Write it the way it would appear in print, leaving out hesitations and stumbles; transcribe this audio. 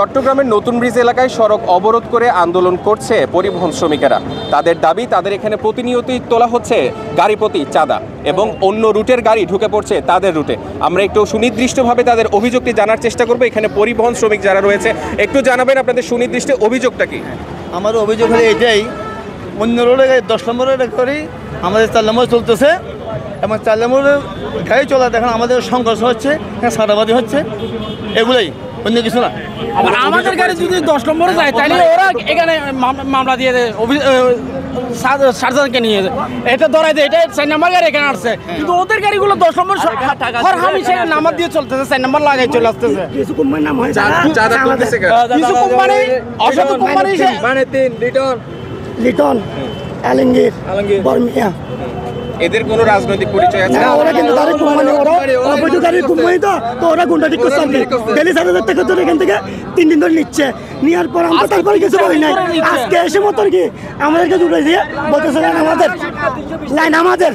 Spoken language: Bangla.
চট্টগ্রামের নতুন ব্রিজ এলাকায় সড়ক অবরোধ করে আন্দোলন করছে পরিবহন শ্রমিকেরা। তাদের দাবি, তাদের এখানে প্রতিনিয়তই তোলা হচ্ছে গাড়ি প্রতি চাঁদা এবং অন্য রুটের গাড়ি ঢুকে পড়ছে তাদের রুটে। আমরা একটু সুনির্দিষ্টভাবে তাদের অভিযোগটি জানার চেষ্টা করব। এখানে পরিবহন শ্রমিক যারা রয়েছে, একটু জানাবেন আপনাদের সুনির্দিষ্ট অভিযোগটা কি? আমার অভিযোগ হলো এটাই, অন্য রোডে 10 নম্বরে করি, আমাদের 4 নম্বর চলতেছে এবং 4 নম্বরের গাড়ি চলা দেখেন আমাদের সংঘর্ষ হচ্ছে, সাদাবাদি হচ্ছে, এগুলোই, অন্য কিছু না। আমাদের গাড়ি যদি 10 নম্বরে যায় তাহলে ওরা এখানে মামলা দিয়ে দেয়, সার্জনকে নিয়ে যায়, এটা ধরাই দেয়, এটা 4 নম্বর গাড়ি এখানে আসছে, কিন্তু ওদের গাড়িগুলো 10 নম্বর হামেশা নাম্বার দিয়ে চলতেছে, 4 নম্বর লাগাই চলে আসতেছে। কিছু কোম্পানির নাম হয় চাঁদা তুলতেছে কিছু কোম্পানি, অসাধু কোম্পানি, মানে 3 লিটন, আলমগীর, বর্মিয়া, এদের কোনো রাজনৈতিক পরিচয় আছে? ওরা কিন্তু গাড়ির কোম্পানি, ওরা অবৈধ গাড়ির কোম্পানি, তো ওরা গুন্ডাটি করছে। ডেলি 7,000 টাকা ধরে এখান থেকে 3 দিন ধরে নিচ্ছে, নেওয়ার পর আমরা তারপরে কিছু বলি নাই। আজকে এসে মতন কি আমাদেরকে দুটো দিয়ে বলতেছে লাইন আমাদের,